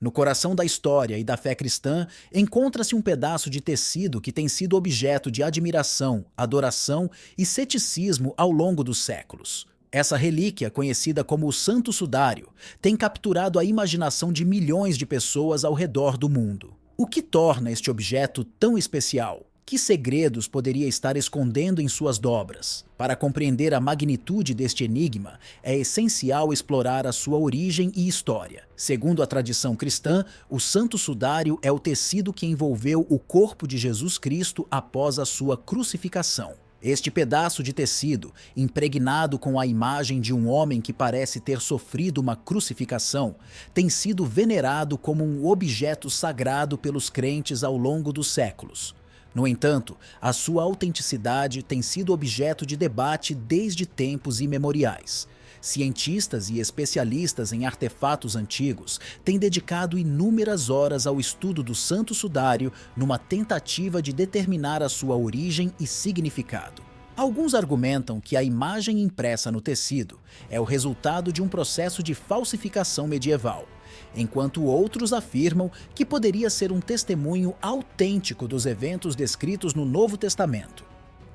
No coração da história e da fé cristã, encontra-se um pedaço de tecido que tem sido objeto de admiração, adoração e ceticismo ao longo dos séculos. Essa relíquia, conhecida como o Santo Sudário, tem capturado a imaginação de milhões de pessoas ao redor do mundo. O que torna este objeto tão especial? Que segredos poderia estar escondendo em suas dobras? Para compreender a magnitude deste enigma, é essencial explorar a sua origem e história. Segundo a tradição cristã, o Santo Sudário é o tecido que envolveu o corpo de Jesus Cristo após a sua crucificação. Este pedaço de tecido, impregnado com a imagem de um homem que parece ter sofrido uma crucificação, tem sido venerado como um objeto sagrado pelos crentes ao longo dos séculos. No entanto, a sua autenticidade tem sido objeto de debate desde tempos imemoriais. Cientistas e especialistas em artefatos antigos têm dedicado inúmeras horas ao estudo do Santo Sudário numa tentativa de determinar a sua origem e significado. Alguns argumentam que a imagem impressa no tecido é o resultado de um processo de falsificação medieval, enquanto outros afirmam que poderia ser um testemunho autêntico dos eventos descritos no Novo Testamento.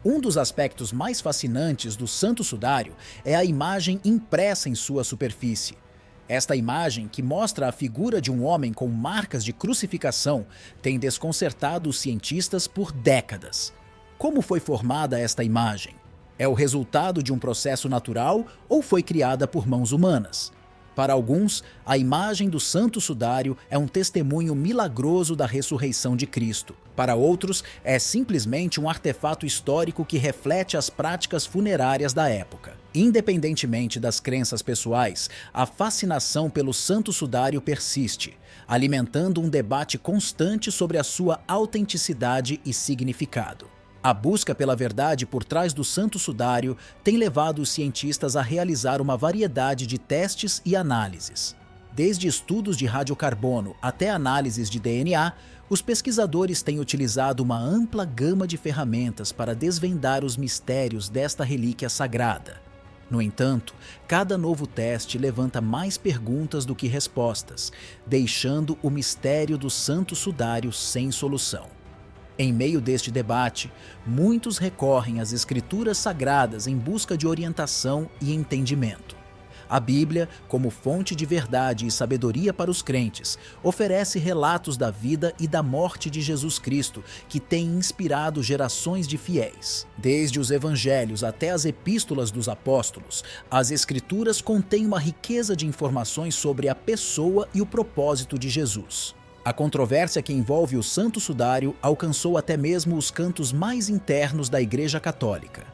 Um dos aspectos mais fascinantes do Santo Sudário é a imagem impressa em sua superfície. Esta imagem, que mostra a figura de um homem com marcas de crucificação, tem desconcertado os cientistas por décadas. Como foi formada esta imagem? É o resultado de um processo natural ou foi criada por mãos humanas? Para alguns, a imagem do Santo Sudário é um testemunho milagroso da ressurreição de Cristo. Para outros, é simplesmente um artefato histórico que reflete as práticas funerárias da época. Independentemente das crenças pessoais, a fascinação pelo Santo Sudário persiste, alimentando um debate constante sobre a sua autenticidade e significado. A busca pela verdade por trás do Santo Sudário tem levado os cientistas a realizar uma variedade de testes e análises. Desde estudos de radiocarbono até análises de DNA, os pesquisadores têm utilizado uma ampla gama de ferramentas para desvendar os mistérios desta relíquia sagrada. No entanto, cada novo teste levanta mais perguntas do que respostas, deixando o mistério do Santo Sudário sem solução. Em meio deste debate, muitos recorrem às escrituras sagradas em busca de orientação e entendimento. A Bíblia, como fonte de verdade e sabedoria para os crentes, oferece relatos da vida e da morte de Jesus Cristo, que têm inspirado gerações de fiéis. Desde os evangelhos até as epístolas dos apóstolos, as escrituras contêm uma riqueza de informações sobre a pessoa e o propósito de Jesus. A controvérsia que envolve o Santo Sudário alcançou até mesmo os cantos mais internos da Igreja Católica.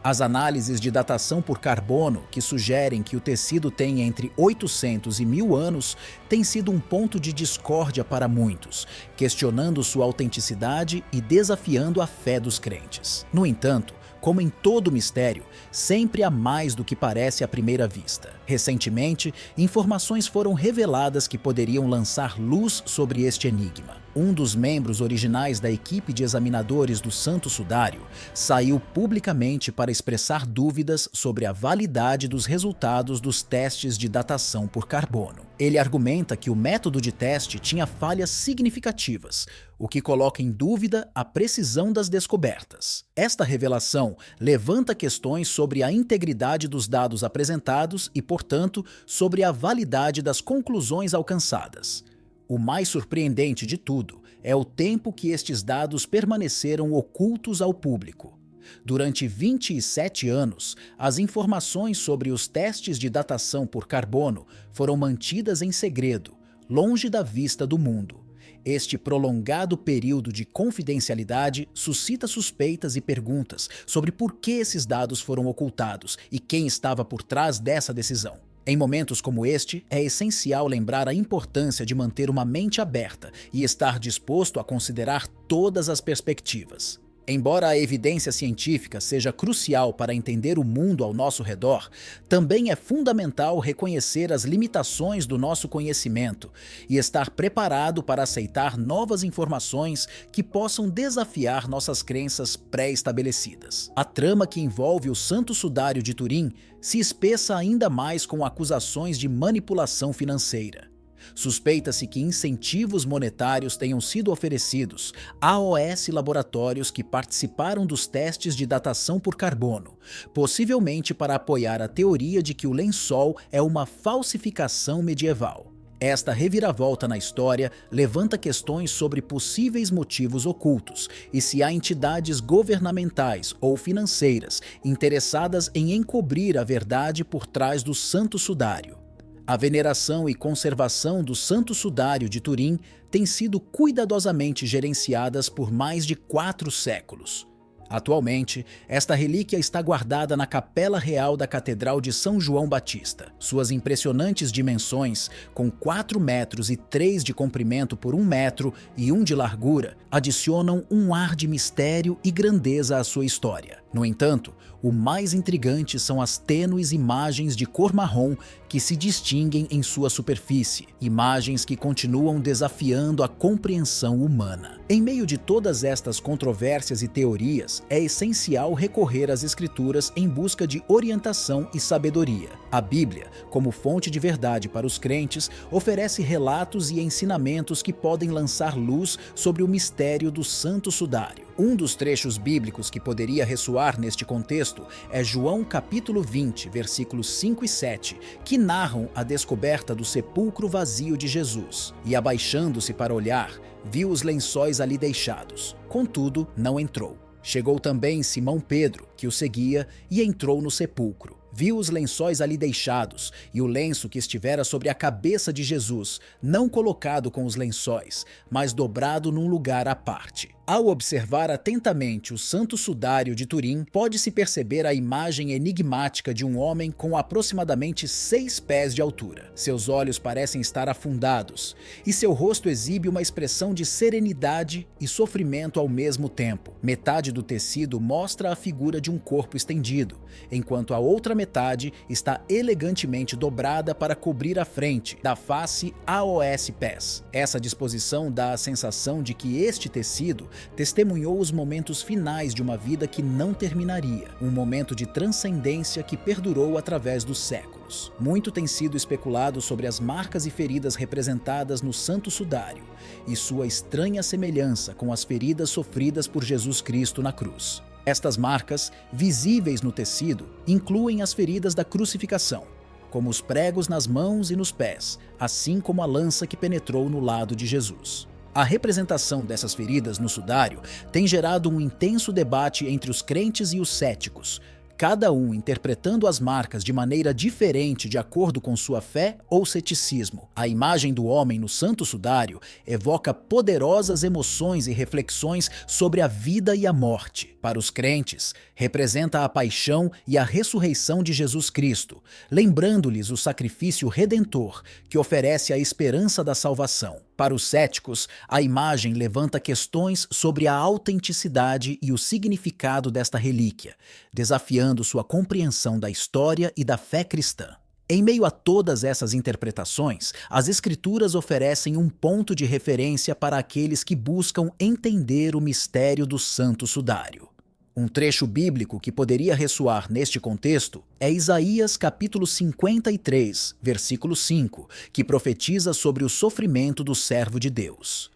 As análises de datação por carbono, que sugerem que o tecido tem entre 800 e 1000 anos, têm sido um ponto de discórdia para muitos, questionando sua autenticidade e desafiando a fé dos crentes. No entanto, como em todo mistério, sempre há mais do que parece à primeira vista. Recentemente, informações foram reveladas que poderiam lançar luz sobre este enigma. Um dos membros originais da equipe de examinadores do Santo Sudário saiu publicamente para expressar dúvidas sobre a validade dos resultados dos testes de datação por carbono. Ele argumenta que o método de teste tinha falhas significativas, o que coloca em dúvida a precisão das descobertas. Esta revelação levanta questões sobre a integridade dos dados apresentados e, portanto, sobre a validade das conclusões alcançadas. O mais surpreendente de tudo é o tempo que estes dados permaneceram ocultos ao público. Durante 27 anos, as informações sobre os testes de datação por carbono foram mantidas em segredo, longe da vista do mundo. Este prolongado período de confidencialidade suscita suspeitas e perguntas sobre por que esses dados foram ocultados e quem estava por trás dessa decisão. Em momentos como este, é essencial lembrar a importância de manter uma mente aberta e estar disposto a considerar todas as perspectivas. Embora a evidência científica seja crucial para entender o mundo ao nosso redor, também é fundamental reconhecer as limitações do nosso conhecimento e estar preparado para aceitar novas informações que possam desafiar nossas crenças pré-estabelecidas. A trama que envolve o Santo Sudário de Turim se espessa ainda mais com acusações de manipulação financeira. Suspeita-se que incentivos monetários tenham sido oferecidos a AOS laboratórios que participaram dos testes de datação por carbono, possivelmente para apoiar a teoria de que o lençol é uma falsificação medieval. Esta reviravolta na história levanta questões sobre possíveis motivos ocultos e se há entidades governamentais ou financeiras interessadas em encobrir a verdade por trás do Santo Sudário. A veneração e conservação do Santo Sudário de Turim tem sido cuidadosamente gerenciadas por mais de 4 séculos. Atualmente, esta relíquia está guardada na Capela Real da Catedral de São João Batista. Suas impressionantes dimensões, com 4 metros e 3 de comprimento por 1 metro e 1 de largura, adicionam um ar de mistério e grandeza à sua história. No entanto, o mais intrigante são as tênues imagens de cor marrom que se distinguem em sua superfície, imagens que continuam desafiando a compreensão humana. Em meio de todas estas controvérsias e teorias, é essencial recorrer às Escrituras em busca de orientação e sabedoria. A Bíblia, como fonte de verdade para os crentes, oferece relatos e ensinamentos que podem lançar luz sobre o mistério do Santo Sudário. Um dos trechos bíblicos que poderia ressoar neste contexto é João capítulo 20, versículos 5 e 7, que narram a descoberta do sepulcro vazio de Jesus. E abaixando-se para olhar, viu os lençóis ali deixados. Contudo, não entrou. Chegou também Simão Pedro, que o seguia, e entrou no sepulcro. Viu os lençóis ali deixados, e o lenço que estivera sobre a cabeça de Jesus, não colocado com os lençóis, mas dobrado num lugar à parte. Ao observar atentamente o Santo Sudário de Turim, pode-se perceber a imagem enigmática de um homem com aproximadamente 6 pés de altura. Seus olhos parecem estar afundados, e seu rosto exibe uma expressão de serenidade e sofrimento ao mesmo tempo. Metade do tecido mostra a figura de um corpo estendido, enquanto a outra metade está elegantemente dobrada para cobrir a frente, da face aos pés. Essa disposição dá a sensação de que este tecido testemunhou os momentos finais de uma vida que não terminaria, um momento de transcendência que perdurou através dos séculos. Muito tem sido especulado sobre as marcas e feridas representadas no Santo Sudário e sua estranha semelhança com as feridas sofridas por Jesus Cristo na cruz. Estas marcas, visíveis no tecido, incluem as feridas da crucificação, como os pregos nas mãos e nos pés, assim como a lança que penetrou no lado de Jesus. A representação dessas feridas no sudário tem gerado um intenso debate entre os crentes e os céticos, cada um interpretando as marcas de maneira diferente de acordo com sua fé ou ceticismo. A imagem do homem no Santo Sudário evoca poderosas emoções e reflexões sobre a vida e a morte. Para os crentes, representa a paixão e a ressurreição de Jesus Cristo, lembrando-lhes o sacrifício redentor que oferece a esperança da salvação. Para os céticos, a imagem levanta questões sobre a autenticidade e o significado desta relíquia, desafiando sua compreensão da história e da fé cristã. Em meio a todas essas interpretações, as Escrituras oferecem um ponto de referência para aqueles que buscam entender o mistério do Santo Sudário. Um trecho bíblico que poderia ressoar neste contexto é Isaías capítulo 53, versículo 5, que profetiza sobre o sofrimento do servo de Deus.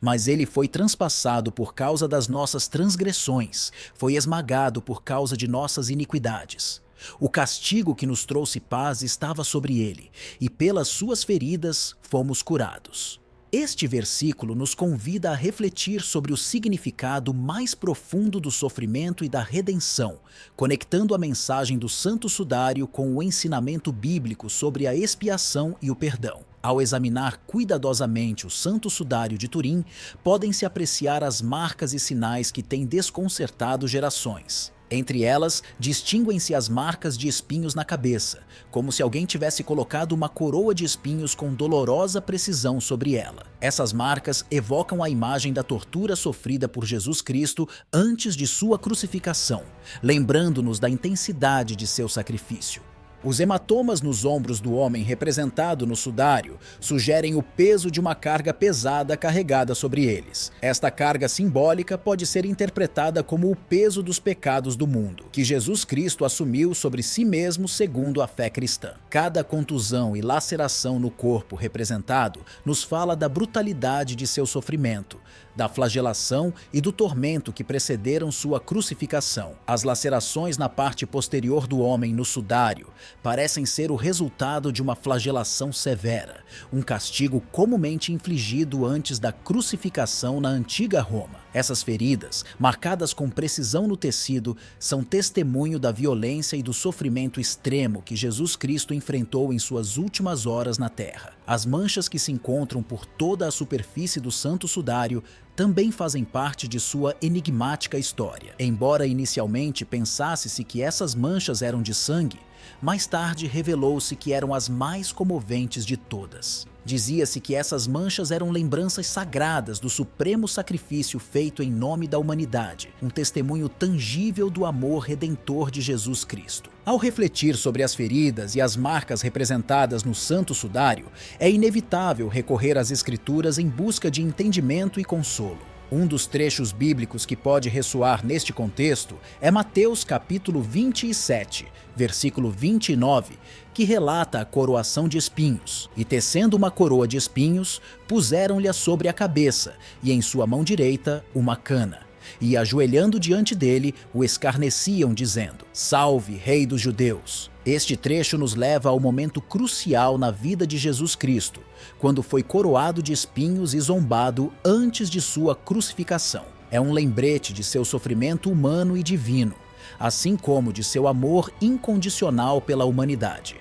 Mas ele foi transpassado por causa das nossas transgressões, foi esmagado por causa de nossas iniquidades. O castigo que nos trouxe paz estava sobre ele, e pelas suas feridas fomos curados. Este versículo nos convida a refletir sobre o significado mais profundo do sofrimento e da redenção, conectando a mensagem do Santo Sudário com o ensinamento bíblico sobre a expiação e o perdão. Ao examinar cuidadosamente o Santo Sudário de Turim, podem-se apreciar as marcas e sinais que têm desconcertado gerações. Entre elas, distinguem-se as marcas de espinhos na cabeça, como se alguém tivesse colocado uma coroa de espinhos com dolorosa precisão sobre ela. Essas marcas evocam a imagem da tortura sofrida por Jesus Cristo antes de sua crucificação, lembrando-nos da intensidade de seu sacrifício. Os hematomas nos ombros do homem representado no sudário sugerem o peso de uma carga pesada carregada sobre eles. Esta carga simbólica pode ser interpretada como o peso dos pecados do mundo, que Jesus Cristo assumiu sobre si mesmo segundo a fé cristã. Cada contusão e laceração no corpo representado nos fala da brutalidade de seu sofrimento, da flagelação e do tormento que precederam sua crucificação. As lacerações na parte posterior do homem no sudário parecem ser o resultado de uma flagelação severa, um castigo comumente infligido antes da crucificação na antiga Roma. Essas feridas, marcadas com precisão no tecido, são testemunho da violência e do sofrimento extremo que Jesus Cristo enfrentou em suas últimas horas na terra. As manchas que se encontram por toda a superfície do Santo Sudário também fazem parte de sua enigmática história. Embora inicialmente pensasse-se que essas manchas eram de sangue, mais tarde revelou-se que eram as mais comoventes de todas. Dizia-se que essas manchas eram lembranças sagradas do supremo sacrifício feito em nome da humanidade, um testemunho tangível do amor redentor de Jesus Cristo. Ao refletir sobre as feridas e as marcas representadas no Santo Sudário, é inevitável recorrer às Escrituras em busca de entendimento e consolo. Um dos trechos bíblicos que pode ressoar neste contexto é Mateus capítulo 27, versículo 29, que relata a coroação de espinhos. E tecendo uma coroa de espinhos, puseram-lhe sobre a cabeça, e em sua mão direita uma cana. E ajoelhando diante dele, o escarneciam, dizendo: Salve, Rei dos Judeus! Este trecho nos leva ao momento crucial na vida de Jesus Cristo, quando foi coroado de espinhos e zombado antes de sua crucificação. É um lembrete de seu sofrimento humano e divino, assim como de seu amor incondicional pela humanidade.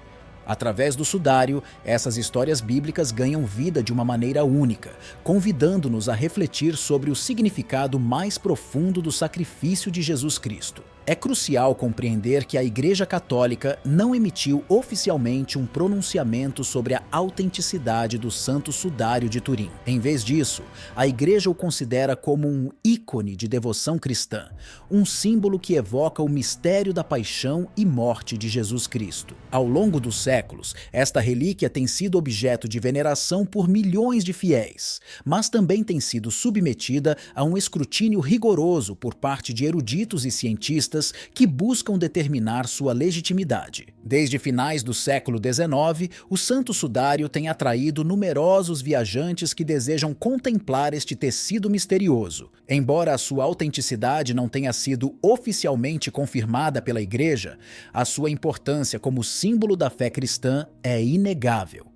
Através do sudário, essas histórias bíblicas ganham vida de uma maneira única, convidando-nos a refletir sobre o significado mais profundo do sacrifício de Jesus Cristo. É crucial compreender que a Igreja Católica não emitiu oficialmente um pronunciamento sobre a autenticidade do Santo Sudário de Turim. Em vez disso, a Igreja o considera como um ícone de devoção cristã, um símbolo que evoca o mistério da paixão e morte de Jesus Cristo. Ao longo dos séculos, esta relíquia tem sido objeto de veneração por milhões de fiéis, mas também tem sido submetida a um escrutínio rigoroso por parte de eruditos e cientistas que buscam determinar sua legitimidade. Desde finais do século XIX, o Santo Sudário tem atraído numerosos viajantes que desejam contemplar este tecido misterioso. Embora a sua autenticidade não tenha sido oficialmente confirmada pela Igreja, a sua importância como símbolo da fé cristã é inegável.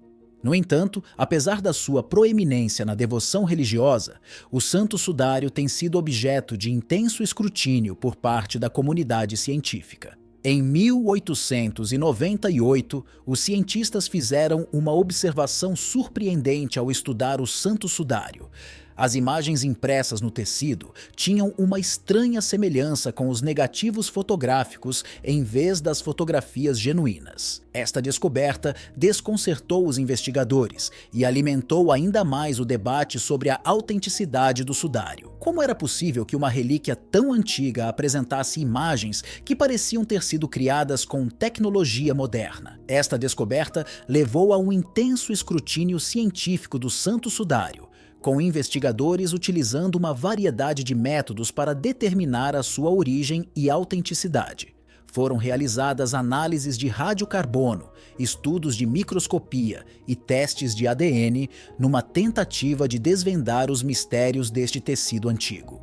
No entanto, apesar da sua proeminência na devoção religiosa, o Santo Sudário tem sido objeto de intenso escrutínio por parte da comunidade científica. Em 1898, os cientistas fizeram uma observação surpreendente ao estudar o Santo Sudário. As imagens impressas no tecido tinham uma estranha semelhança com os negativos fotográficos em vez das fotografias genuínas. Esta descoberta desconcertou os investigadores e alimentou ainda mais o debate sobre a autenticidade do sudário. Como era possível que uma relíquia tão antiga apresentasse imagens que pareciam ter sido criadas com tecnologia moderna? Esta descoberta levou a um intenso escrutínio científico do Santo Sudário, com investigadores utilizando uma variedade de métodos para determinar a sua origem e autenticidade. Foram realizadas análises de radiocarbono, estudos de microscopia e testes de ADN numa tentativa de desvendar os mistérios deste tecido antigo.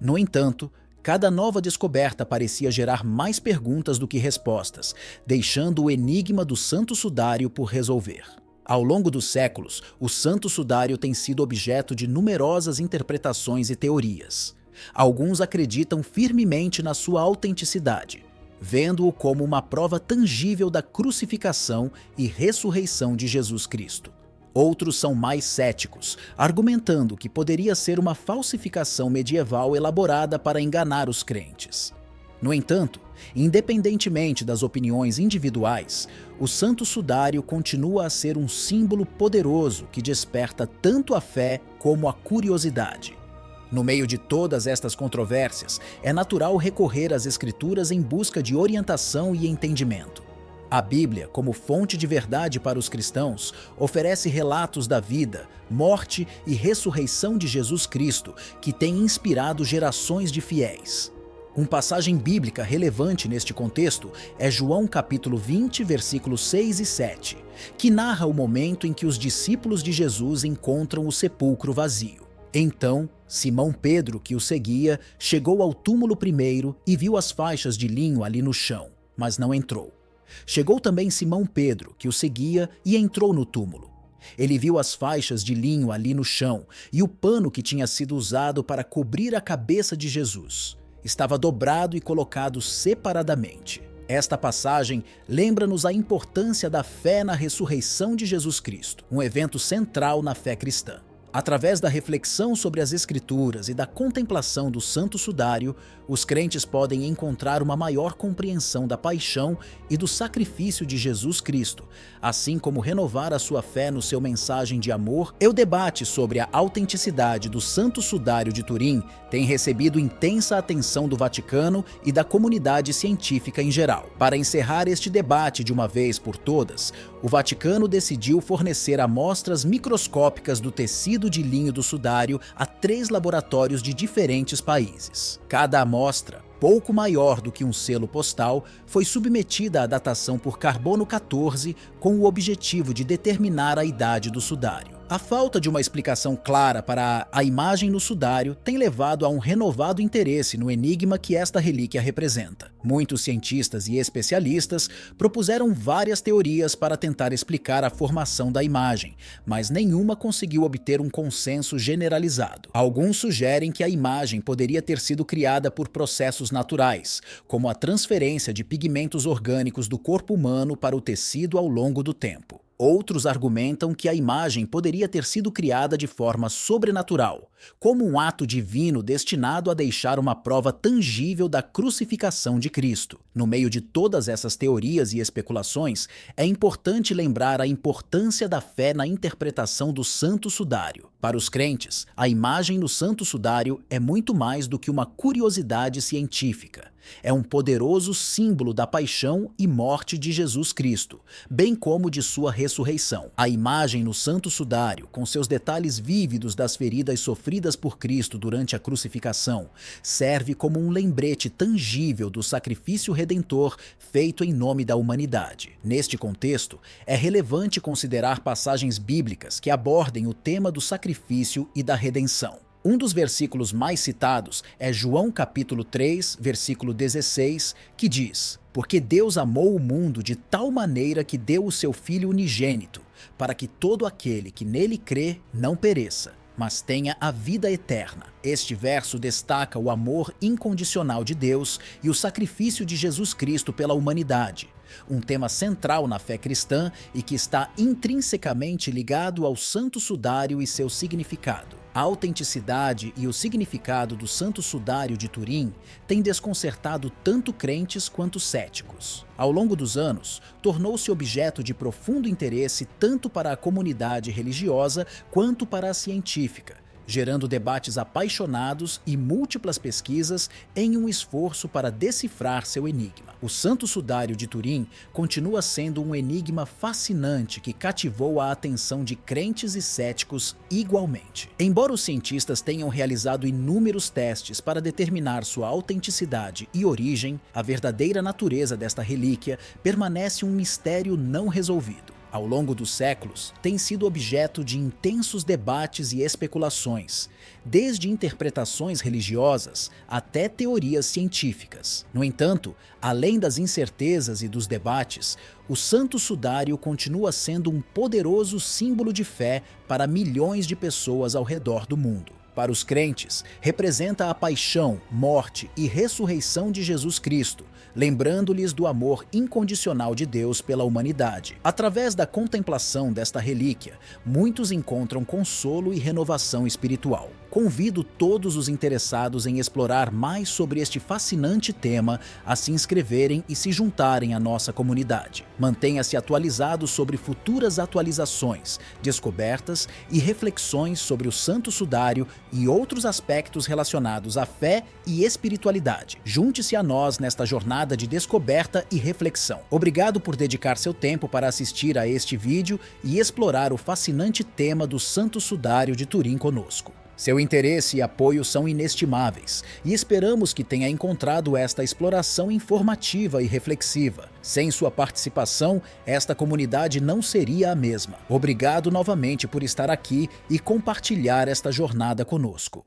No entanto, cada nova descoberta parecia gerar mais perguntas do que respostas, deixando o enigma do Santo Sudário por resolver. Ao longo dos séculos, o Santo Sudário tem sido objeto de numerosas interpretações e teorias. Alguns acreditam firmemente na sua autenticidade, vendo-o como uma prova tangível da crucificação e ressurreição de Jesus Cristo. Outros são mais céticos, argumentando que poderia ser uma falsificação medieval elaborada para enganar os crentes. No entanto, independentemente das opiniões individuais, o Santo Sudário continua a ser um símbolo poderoso que desperta tanto a fé como a curiosidade. No meio de todas estas controvérsias, é natural recorrer às Escrituras em busca de orientação e entendimento. A Bíblia, como fonte de verdade para os cristãos, oferece relatos da vida, morte e ressurreição de Jesus Cristo que têm inspirado gerações de fiéis. Uma passagem bíblica relevante neste contexto é João capítulo 20, versículos 6 e 7, que narra o momento em que os discípulos de Jesus encontram o sepulcro vazio. Então, Simão Pedro, que o seguia, chegou ao túmulo primeiro e viu as faixas de linho ali no chão, mas não entrou. Chegou também Simão Pedro, que o seguia, e entrou no túmulo. Ele viu as faixas de linho ali no chão e o pano que tinha sido usado para cobrir a cabeça de Jesus. Estava dobrado e colocado separadamente. Esta passagem lembra-nos a importância da fé na ressurreição de Jesus Cristo, um evento central na fé cristã. Através da reflexão sobre as Escrituras e da contemplação do Santo Sudário, os crentes podem encontrar uma maior compreensão da paixão e do sacrifício de Jesus Cristo, assim como renovar a sua fé no seu mensagem de amor. O debate sobre a autenticidade do Santo Sudário de Turim tem recebido intensa atenção do Vaticano e da comunidade científica em geral. Para encerrar este debate de uma vez por todas, o Vaticano decidiu fornecer amostras microscópicas do tecido de linho do sudário a 3 laboratórios de diferentes países. Cada amostra, pouco maior do que um selo postal, foi submetida à datação por carbono 14 com o objetivo de determinar a idade do sudário. A falta de uma explicação clara para a imagem no sudário tem levado a um renovado interesse no enigma que esta relíquia representa. Muitos cientistas e especialistas propuseram várias teorias para tentar explicar a formação da imagem, mas nenhuma conseguiu obter um consenso generalizado. Alguns sugerem que a imagem poderia ter sido criada por processos naturais, como a transferência de pigmentos orgânicos do corpo humano para o tecido ao longo do tempo. Outros argumentam que a imagem poderia ter sido criada de forma sobrenatural, como um ato divino destinado a deixar uma prova tangível da crucificação de Cristo. No meio de todas essas teorias e especulações, é importante lembrar a importância da fé na interpretação do Santo Sudário. Para os crentes, a imagem no Santo Sudário é muito mais do que uma curiosidade científica. É um poderoso símbolo da paixão e morte de Jesus Cristo, bem como de sua ressurreição. A imagem no Santo Sudário, com seus detalhes vívidos das feridas sofridas por Cristo durante a crucificação, serve como um lembrete tangível do sacrifício redentor feito em nome da humanidade. Neste contexto, é relevante considerar passagens bíblicas que abordem o tema do sacrifício e da redenção. Um dos versículos mais citados é João capítulo 3, versículo 16, que diz: "Porque Deus amou o mundo de tal maneira que deu o seu Filho unigênito, para que todo aquele que nele crê não pereça, mas tenha a vida eterna." Este verso destaca o amor incondicional de Deus e o sacrifício de Jesus Cristo pela humanidade, um tema central na fé cristã e que está intrinsecamente ligado ao Santo Sudário e seu significado. A autenticidade e o significado do Santo Sudário de Turim têm desconcertado tanto crentes quanto céticos. Ao longo dos anos, tornou-se objeto de profundo interesse tanto para a comunidade religiosa quanto para a científica, gerando debates apaixonados e múltiplas pesquisas em um esforço para decifrar seu enigma. O Santo Sudário de Turim continua sendo um enigma fascinante que cativou a atenção de crentes e céticos igualmente. Embora os cientistas tenham realizado inúmeros testes para determinar sua autenticidade e origem, a verdadeira natureza desta relíquia permanece um mistério não resolvido. Ao longo dos séculos, tem sido objeto de intensos debates e especulações, desde interpretações religiosas até teorias científicas. No entanto, além das incertezas e dos debates, o Santo Sudário continua sendo um poderoso símbolo de fé para milhões de pessoas ao redor do mundo. Para os crentes, representa a paixão, morte e ressurreição de Jesus Cristo, lembrando-lhes do amor incondicional de Deus pela humanidade. Através da contemplação desta relíquia, muitos encontram consolo e renovação espiritual. Convido todos os interessados em explorar mais sobre este fascinante tema a se inscreverem e se juntarem à nossa comunidade. Mantenha-se atualizado sobre futuras atualizações, descobertas e reflexões sobre o Santo Sudário e outros aspectos relacionados à fé e espiritualidade. Junte-se a nós nesta jornada de descoberta e reflexão. Obrigado por dedicar seu tempo para assistir a este vídeo e explorar o fascinante tema do Santo Sudário de Turim conosco. Seu interesse e apoio são inestimáveis e esperamos que tenha encontrado esta exploração informativa e reflexiva. Sem sua participação, esta comunidade não seria a mesma. Obrigado novamente por estar aqui e compartilhar esta jornada conosco.